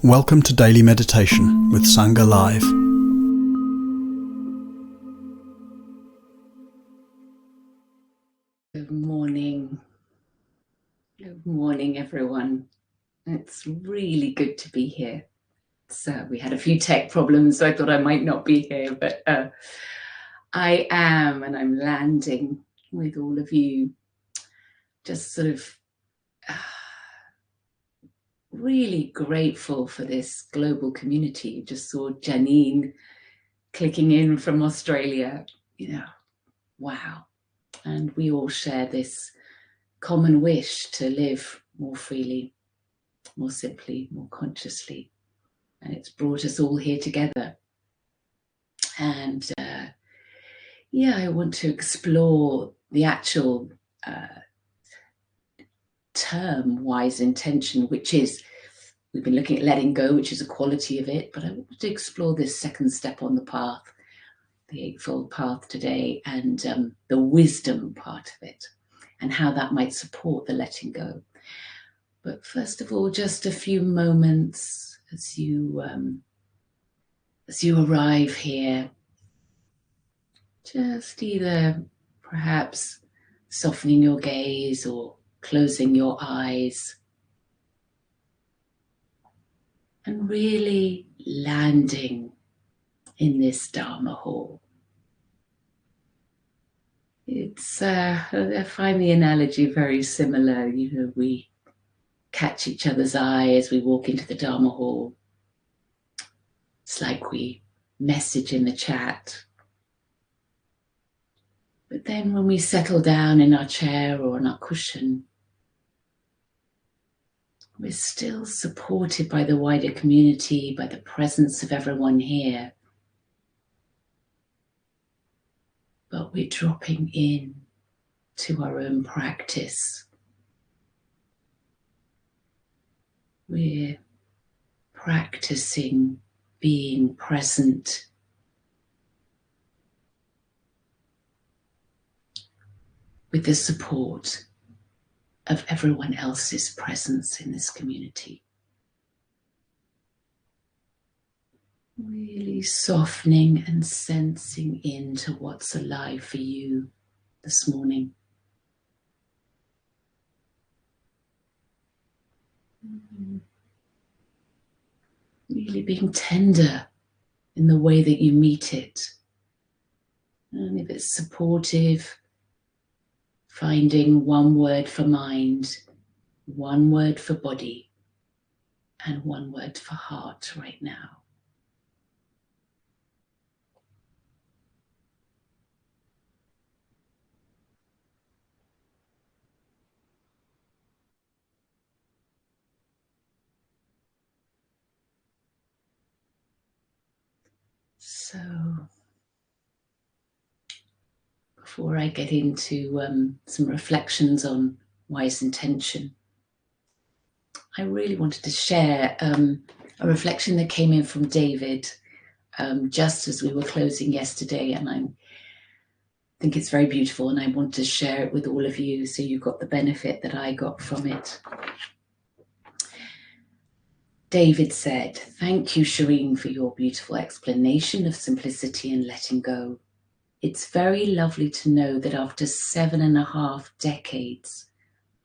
Welcome to Daily Meditation with Sangha Live. Good morning. Good morning, everyone. It's really good to be here. So we had a few tech problems, so I thought I might not be here, but I am, and I'm landing with all of you. Just sort of really grateful for this global community. You just saw Janine clicking in from Australia. Wow. And we all share this common wish to live more freely, more simply, more consciously. And it's brought us all here together. And I want to explore the actual term wise intention, which is, we've been looking at letting go, which is a quality of it, but I want to explore this second step on the path, the Eightfold Path today, and the wisdom part of it, and how that might support the letting go. But first of all, just a few moments as you arrive here, just either perhaps softening your gaze or closing your eyes, and really landing in this Dharma hall. It's I find the analogy very similar. We catch each other's eye as we walk into the Dharma hall. It's like we message in the chat. But then when we settle down in our chair or on our cushion, we're still supported by the wider community, by the presence of everyone here. But we're dropping in to our own practice. We're practicing being present with the support of everyone else's presence in this community. Really softening and sensing into what's alive for you this morning. Really being tender in the way that you meet it. And if it's supportive, finding one word for mind, one word for body, and one word for heart right now. So, before I get into some reflections on wise intention, I really wanted to share a reflection that came in from David just as we were closing yesterday, and I think it's very beautiful, and I want to share it with all of you so you got the benefit that I got from it. David said, "Thank you, Shireen, for your beautiful explanation of simplicity and letting go. It's very lovely to know that after 7.5 decades,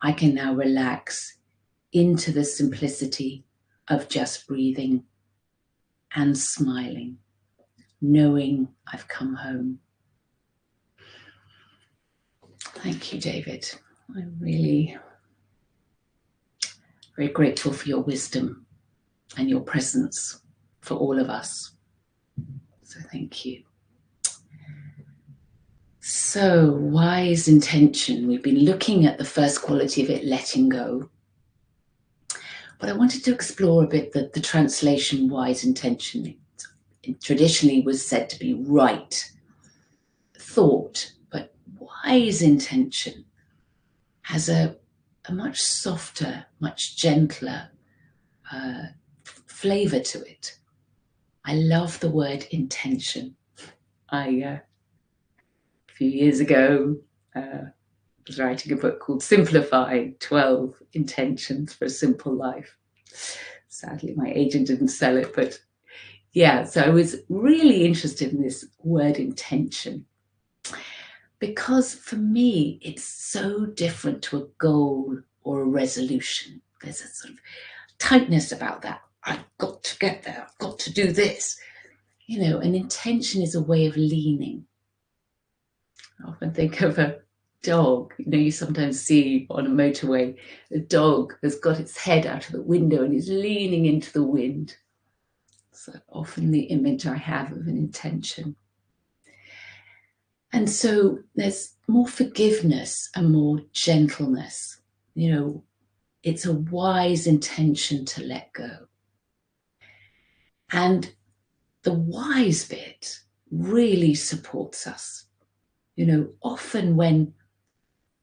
I can now relax into the simplicity of just breathing and smiling, knowing I've come home." Thank you, David. I'm really very grateful for your wisdom and your presence for all of us. So thank you. So, wise intention. We've been looking at the first quality of it, letting go. But I wanted to explore a bit the translation wise intention. It traditionally was said to be right thought, but wise intention has a much softer, much gentler flavor to it. I love the word intention. A few years ago, was writing a book called Simplify 12 Intentions for a Simple Life. Sadly, my agent didn't sell it, but yeah, so I was really interested in this word intention, because for me, it's so different to a goal or a resolution. There's a sort of tightness about that. I've got to get there. I've got to do this. You know, an intention is a way of leaning. I often think of a dog. You know, you sometimes see on a motorway, a dog has got its head out of the window and is leaning into the wind. So often the image I have of an intention. And so there's more forgiveness and more gentleness. You know, it's a wise intention to let go. And the wise bit really supports us. You know, often when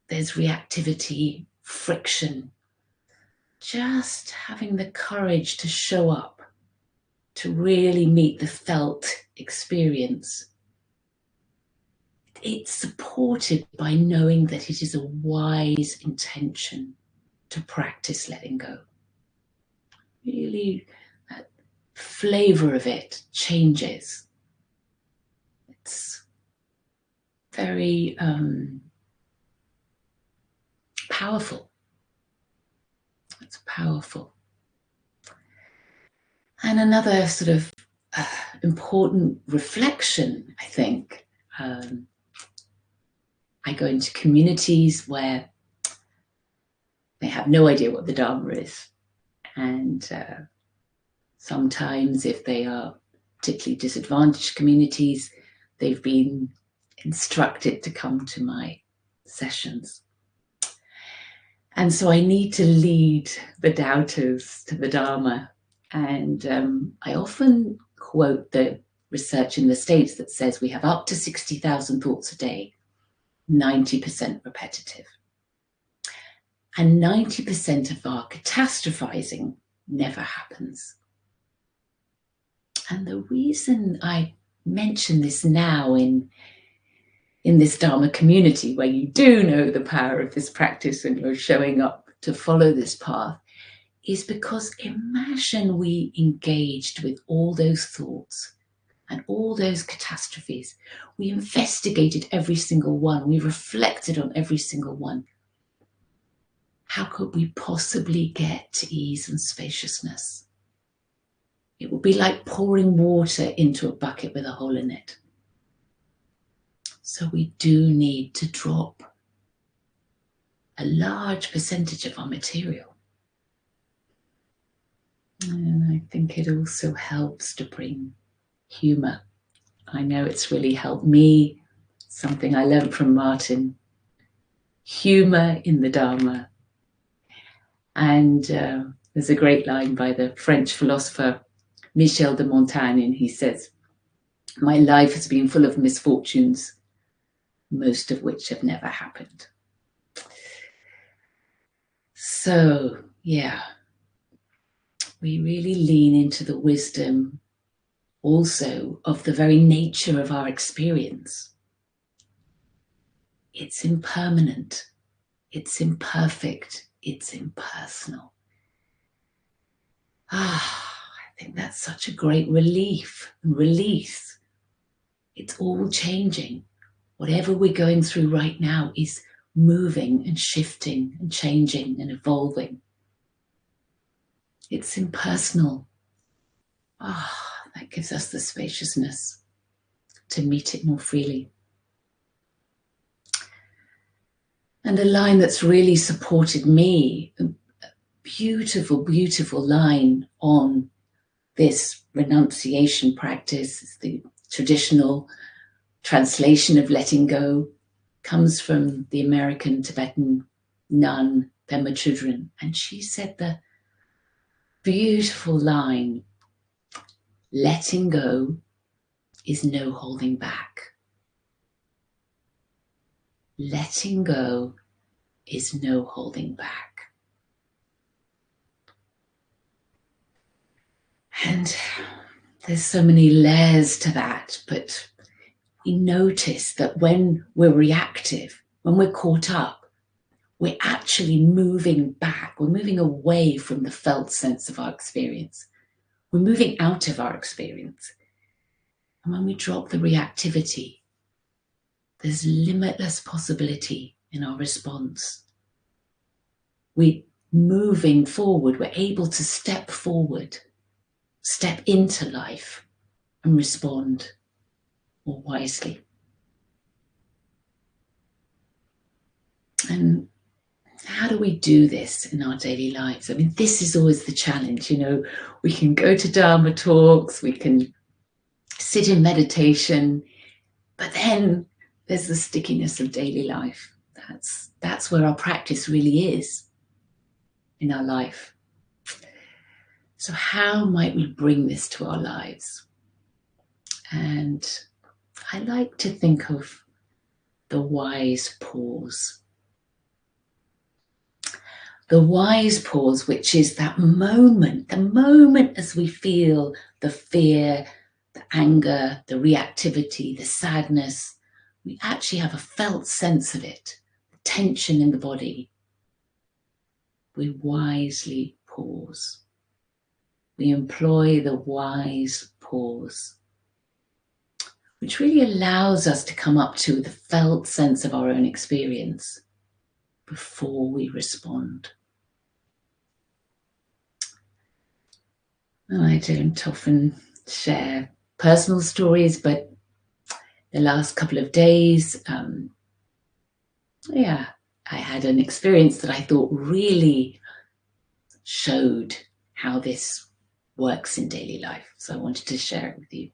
there's reactivity, friction, just having the courage to show up, to really meet the felt experience, it's supported by knowing that it is a wise intention to practice letting go. Really, that flavor of it changes. It's very powerful. It's powerful. And another sort of important reflection, I think, I go into communities where they have no idea what the Dharma is. And sometimes if they are particularly disadvantaged communities, they've been instructed to come to my sessions. And so I need to lead the doubters to the Dharma. And I often quote the research in the States that says we have up to 60,000 thoughts a day, 90% repetitive. And 90% of our catastrophizing never happens. And the reason I mention this now in this Dharma community, where you do know the power of this practice and you're showing up to follow this path, is because imagine we engaged with all those thoughts and all those catastrophes. We investigated every single one. We reflected on every single one. How could we possibly get to ease and spaciousness? It would be like pouring water into a bucket with a hole in it. So we do need to drop a large percentage of our material. And I think it also helps to bring humor. I know it's really helped me, something I learned from Martin. Humor in the Dharma. And there's a great line by the French philosopher Michel de Montaigne, and he says, "My life has been full of misfortunes, most of which have never happened." So, yeah, we really lean into the wisdom also of the very nature of our experience. It's impermanent, it's imperfect, it's impersonal. I think that's such a great relief and release. It's all changing. Whatever we're going through right now is moving and shifting and changing and evolving. It's impersonal. That gives us the spaciousness to meet it more freely. And a line that's really supported me, a beautiful, beautiful line on this renunciation practice, is the traditional translation of letting go, comes from the American Tibetan nun, Pema Chodron. And she said the beautiful line, "Letting go is no holding back." Letting go is no holding back. And there's so many layers to that, but we notice that when we're reactive, when we're caught up, we're actually moving back. We're moving away from the felt sense of our experience. We're moving out of our experience. And when we drop the reactivity, there's limitless possibility in our response. We're moving forward. We're able to step forward, step into life, and respond more wisely. And how do we do this in our daily lives? I mean, this is always the challenge. We can go to Dharma talks, we can sit in meditation, but then there's the stickiness of daily life. That's where our practice really is in our life. So how might we bring this to our lives? And I like to think of the wise pause. The wise pause, which is that moment, the moment as we feel the fear, the anger, the reactivity, the sadness, we actually have a felt sense of it, the tension in the body. We wisely pause. We employ the wise pause, which really allows us to come up to the felt sense of our own experience before we respond. I don't often share personal stories, but the last couple of days, I had an experience that I thought really showed how this works in daily life. So I wanted to share it with you.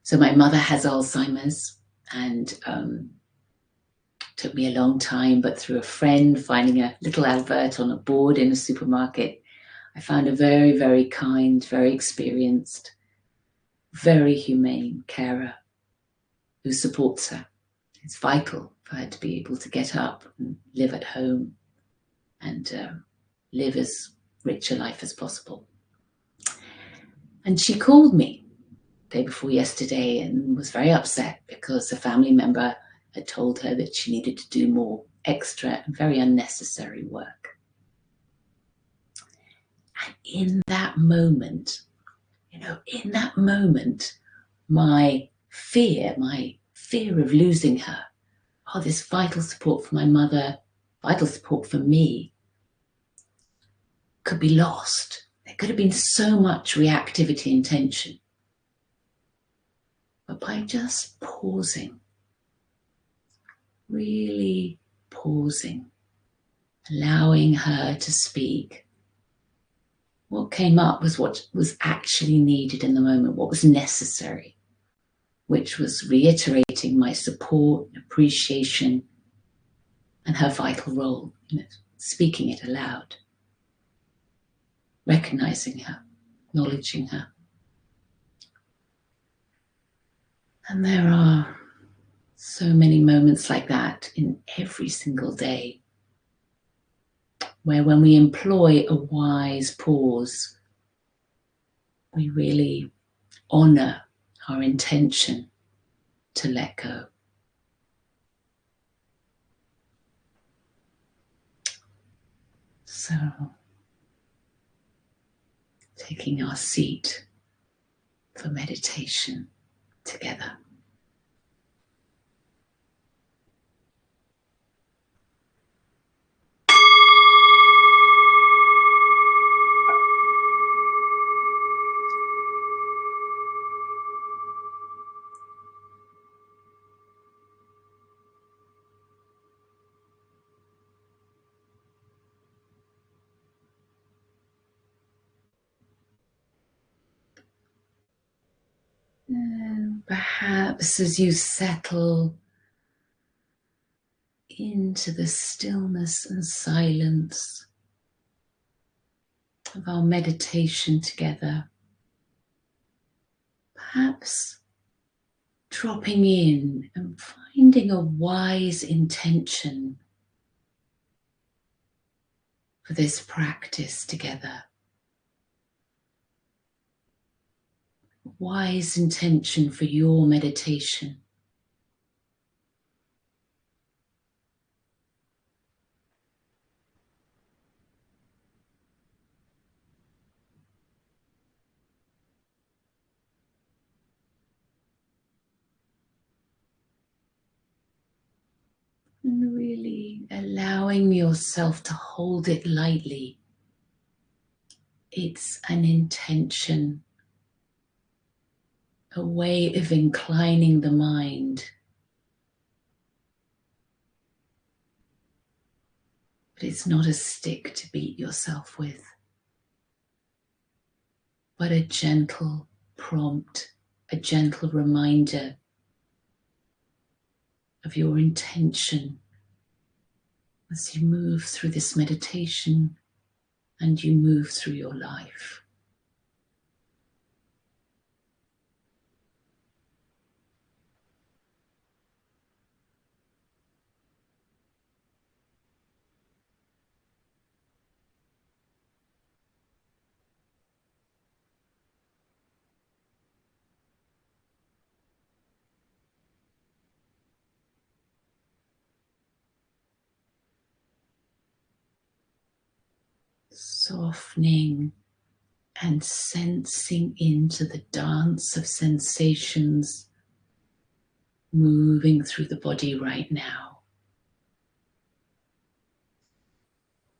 So my mother has Alzheimer's, and took me a long time, but through a friend finding a little advert on a board in a supermarket, I found a very, very kind, very experienced, very humane carer who supports her. It's vital for her to be able to get up and live at home and live as rich a life as possible. And she called me the day before yesterday and was very upset because a family member had told her that she needed to do more extra and very unnecessary work. And in that moment, my fear of losing her, this vital support for my mother, vital support for me, could be lost. There could have been so much reactivity and tension. But by just pausing, really pausing, allowing her to speak, what came up was what was actually needed in the moment, what was necessary, which was reiterating my support, appreciation, and her vital role in it, speaking it aloud, recognizing her, acknowledging her. And there are so many moments like that in every single day, where when we employ a wise pause, we really honor our intention to let go. So, taking our seat for meditation together. And perhaps as you settle into the stillness and silence of our meditation together, perhaps dropping in and finding a wise intention for this practice together. A wise intention for your meditation. And really allowing yourself to hold it lightly. It's an intention, a way of inclining the mind. But it's not a stick to beat yourself with, but a gentle prompt, a gentle reminder of your intention as you move through this meditation and you move through your life. Softening and sensing into the dance of sensations moving through the body right now.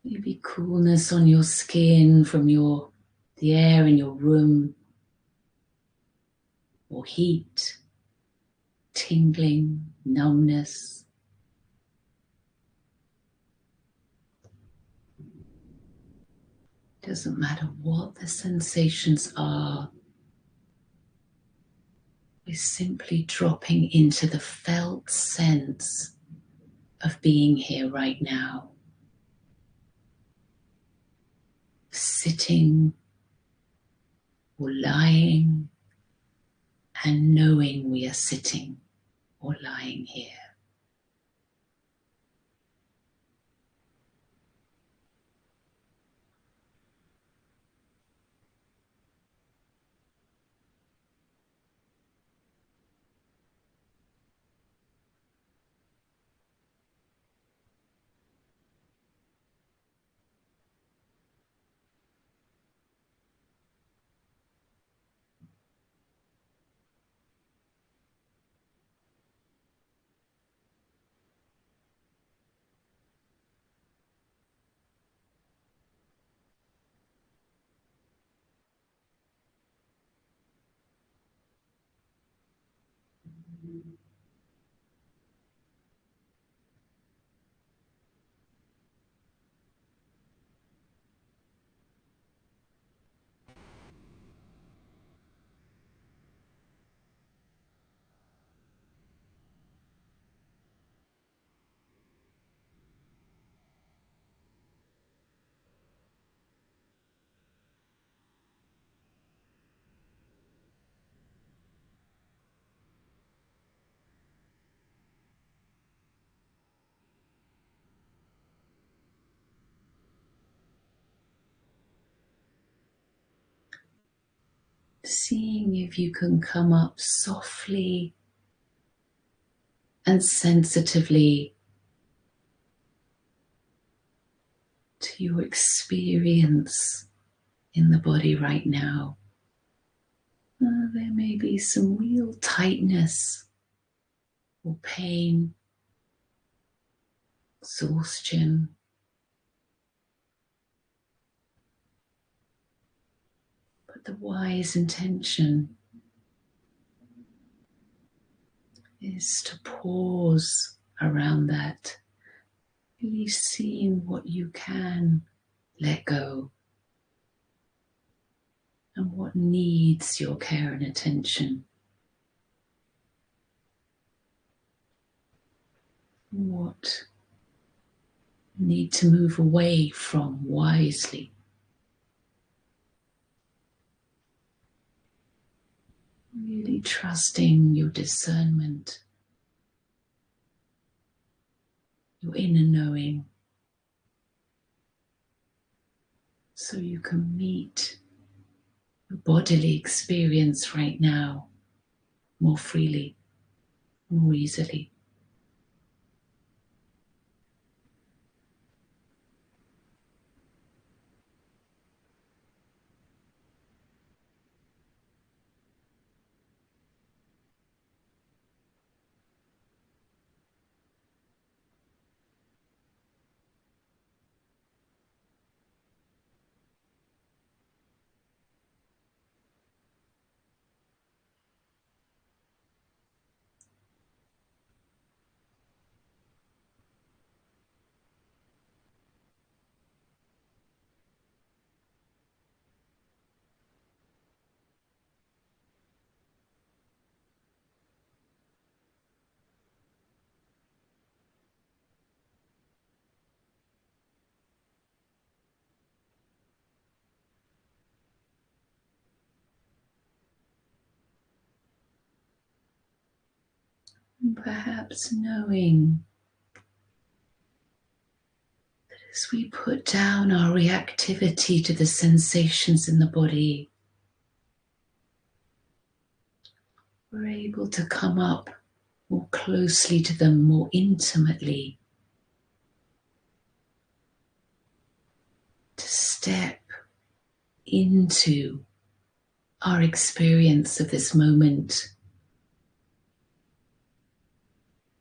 Maybe coolness on your skin from the air in your room, or heat, tingling, numbness. Doesn't matter what the sensations are. We're simply dropping into the felt sense of being here right now. Sitting or lying and knowing we are sitting or lying here. Seeing if you can come up softly and sensitively to your experience in the body right now. There may be some real tightness or pain, exhaustion. But the wise intention is to pause around that, really seeing what you can let go and what needs your care and attention. What you need to move away from wisely. Really trusting your discernment, your inner knowing, so you can meet the bodily experience right now more freely, more easily. And perhaps knowing that as we put down our reactivity to the sensations in the body, we're able to come up more closely to them, more intimately, to step into our experience of this moment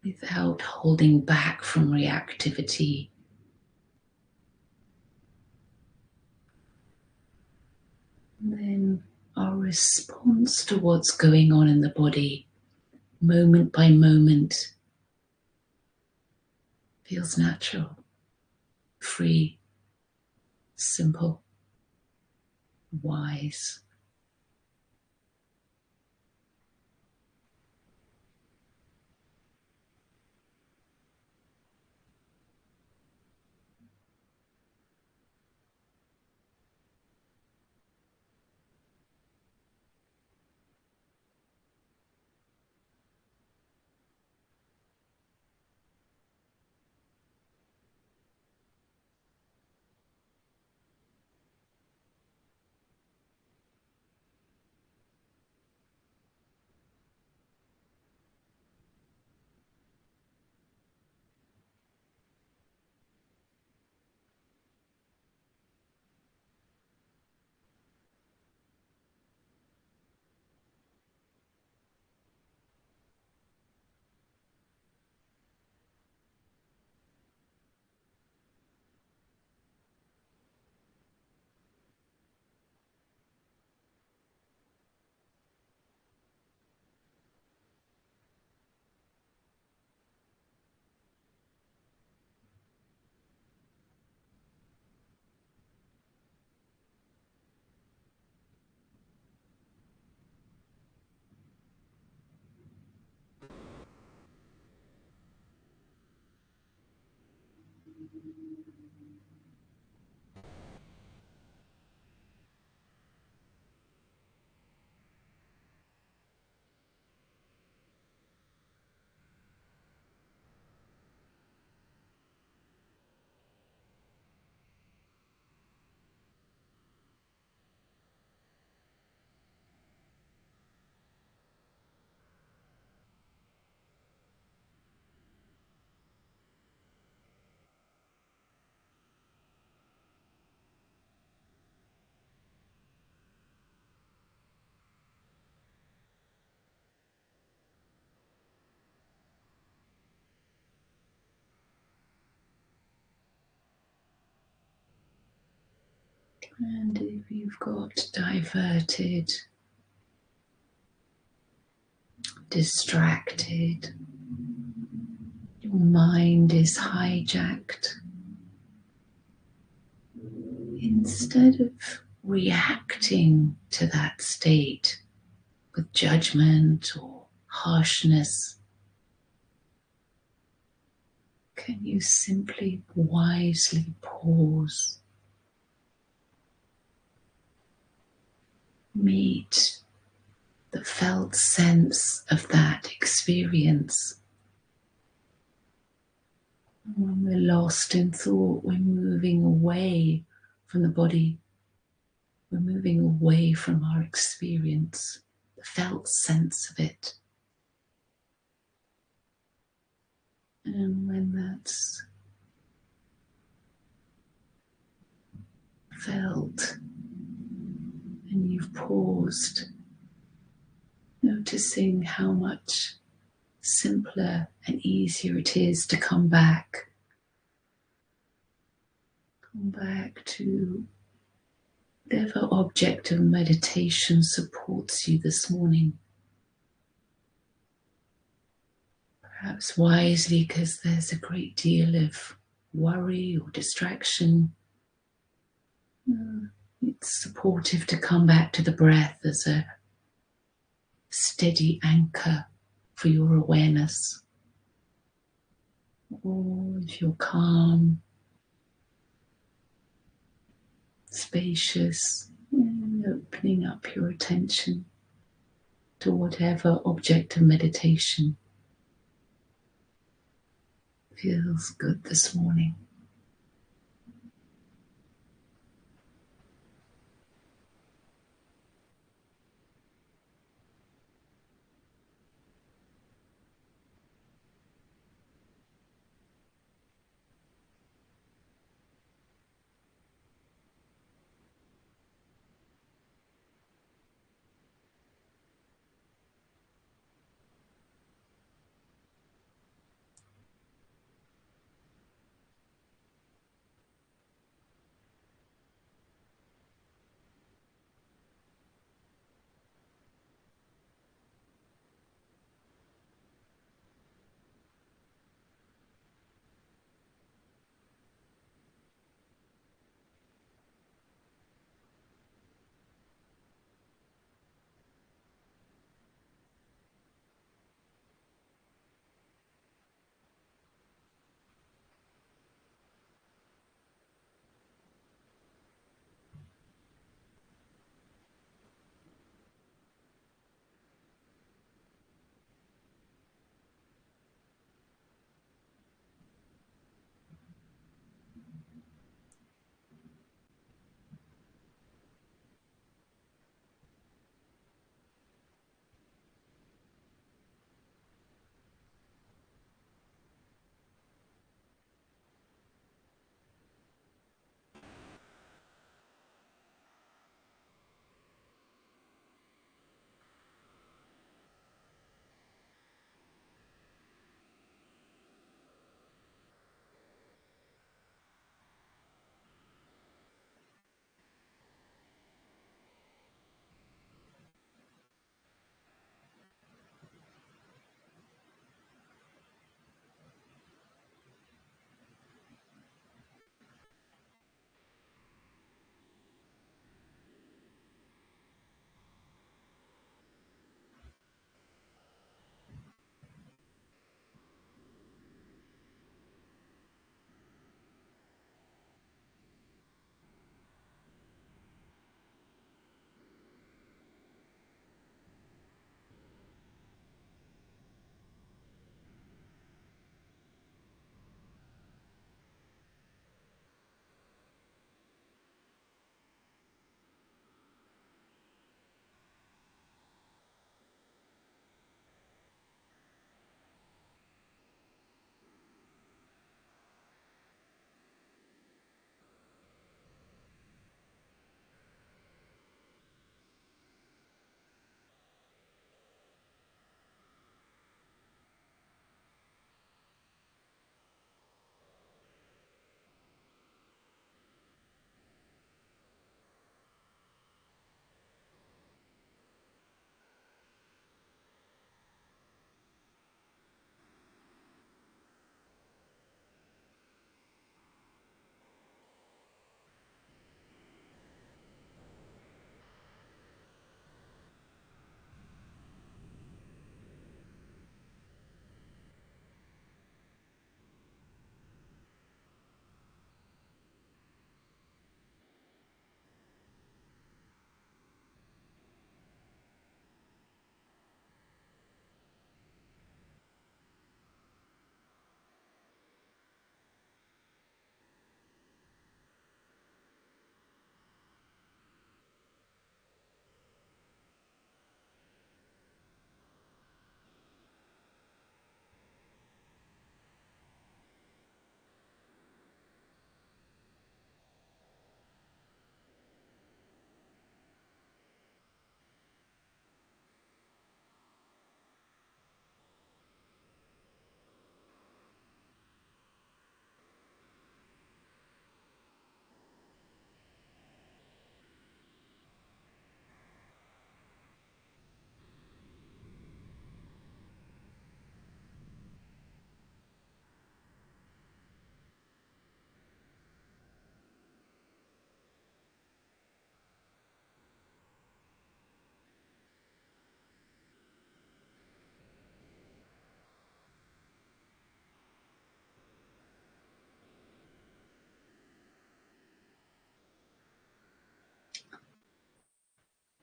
without holding back from reactivity. And then our response to what's going on in the body, moment by moment, feels natural, free, simple, wise. And if you've got diverted, distracted, your mind is hijacked, instead of reacting to that state with judgment or harshness, can you simply wisely pause, meet the felt sense of that experience? When we're lost in thought, we're moving away from the body. We're moving away from our experience, the felt sense of it. And when that's felt and you've paused, noticing how much simpler and easier it is to come back to whatever object of meditation supports you this morning. Perhaps wisely, because there's a great deal of worry or distraction. It's supportive to come back to the breath as a steady anchor for your awareness. Or if you're calm, spacious, and opening up your attention to whatever object of meditation Feels good this morning.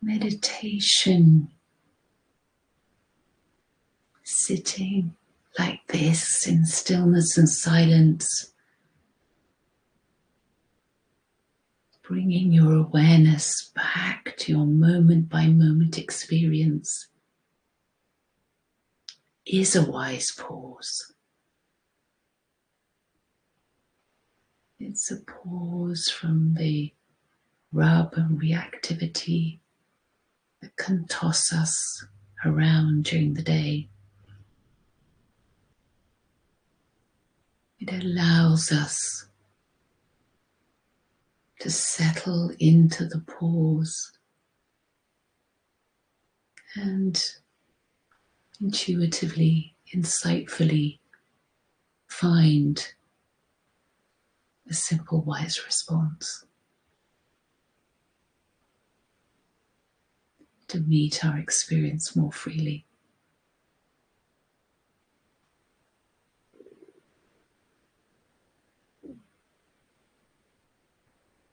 Meditation, sitting, like this, in stillness and silence, bringing your awareness back to your moment by moment experience, is a wise pause. It's a pause from the rub and reactivity that can toss us around during the day. It allows us to settle into the pause and intuitively, insightfully find a simple, wise response to meet our experience more freely.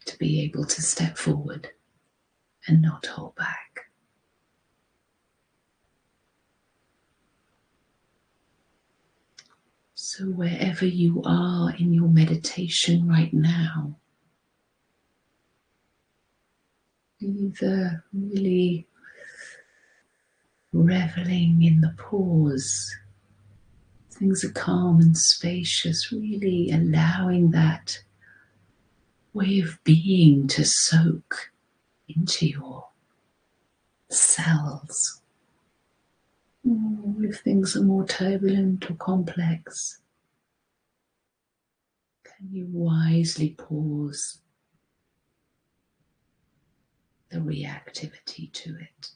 To be able to step forward and not hold back. So wherever you are in your meditation right now, either really reveling in the pause, things are calm and spacious, really allowing that way of being to soak into your cells. If things are more turbulent or complex, can you wisely pause the reactivity to it?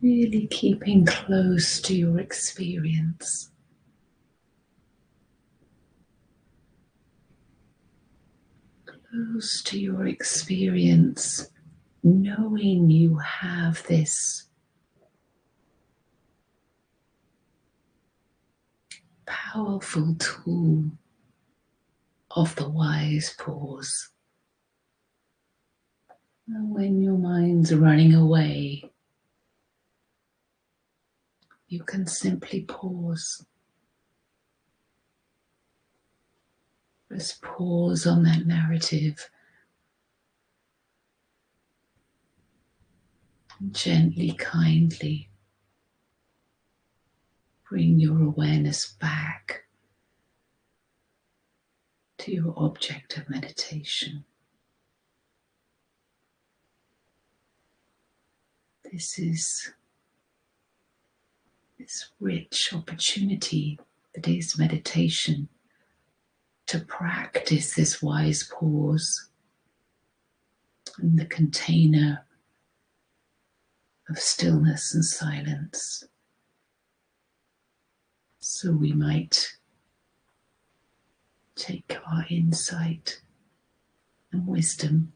Really keeping close to your experience. Close to your experience, knowing you have this powerful tool of the wise pause. And when your mind's running away, you can simply pause. Just pause on that narrative and gently, kindly bring your awareness back to your object of meditation. This is this rich opportunity that is meditation to practice this wise pause in the container of stillness and silence. So we might take our insight and wisdom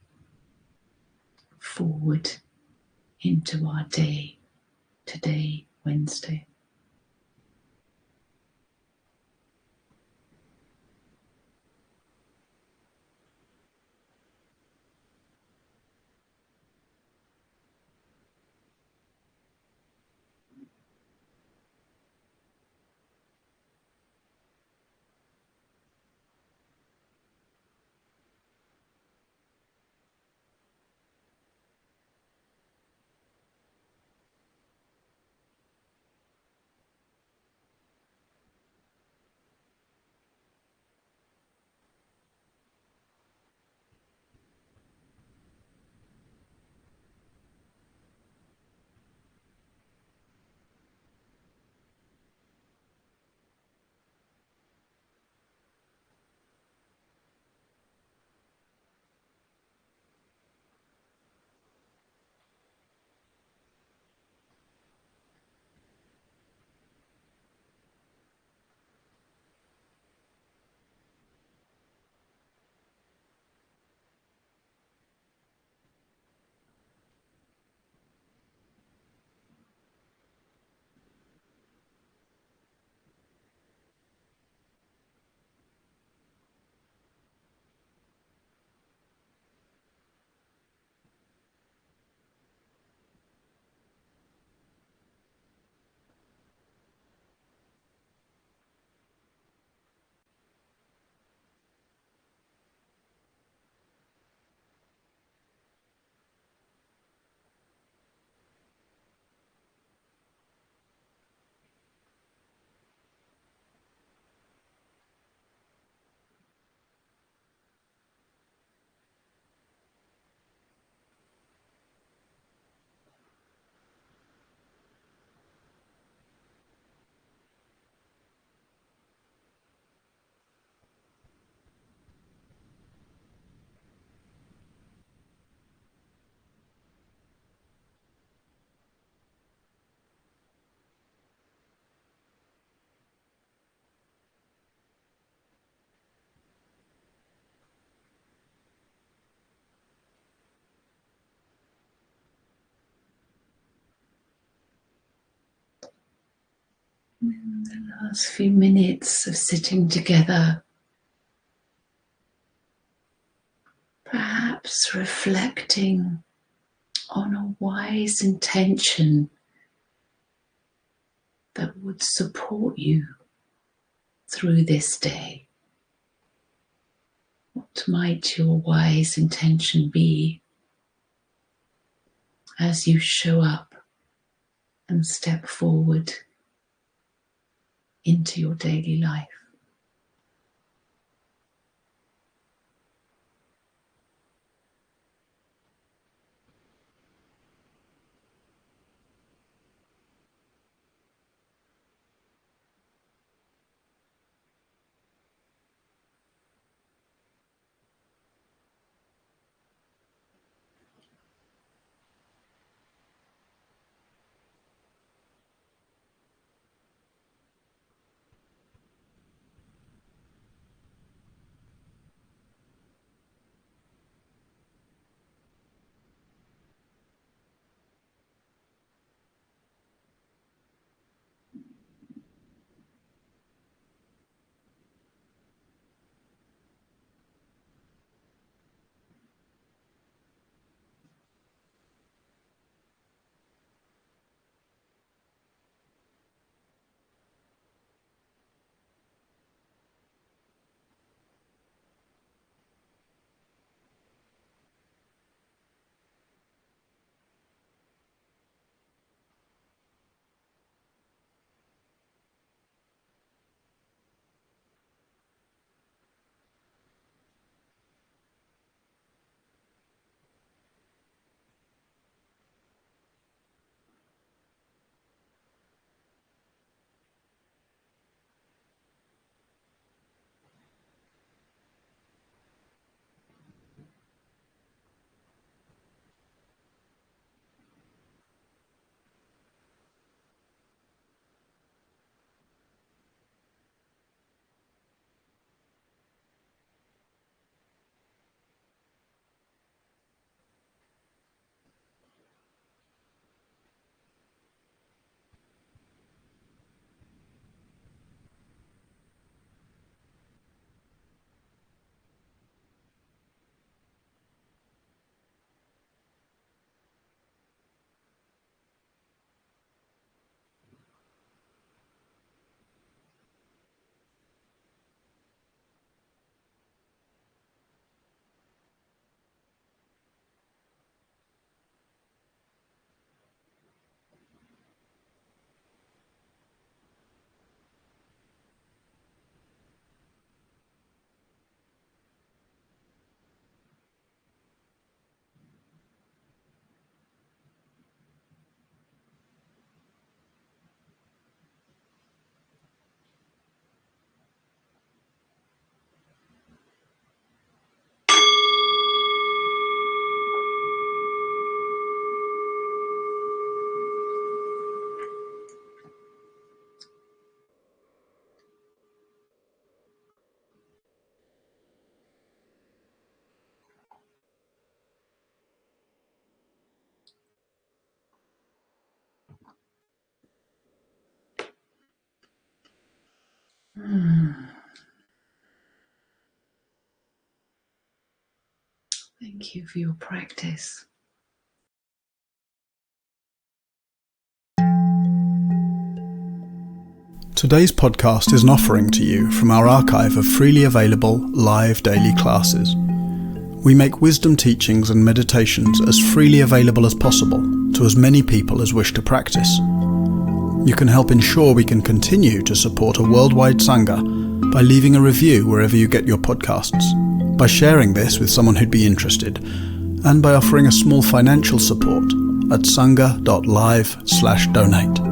forward into our day, today, Wednesday. In the last few minutes of sitting together, perhaps reflecting on a wise intention that would support you through this day. What might your wise intention be as you show up and step forward into your daily life? Thank you for your practice. Today's podcast is an offering to you from our archive of freely available live daily classes. We make wisdom teachings and meditations as freely available as possible to as many people as wish to practice. You can help ensure we can continue to support a worldwide Sangha by leaving a review wherever you get your podcasts, by sharing this with someone who'd be interested, and by offering a small financial support at sangha.live/donate.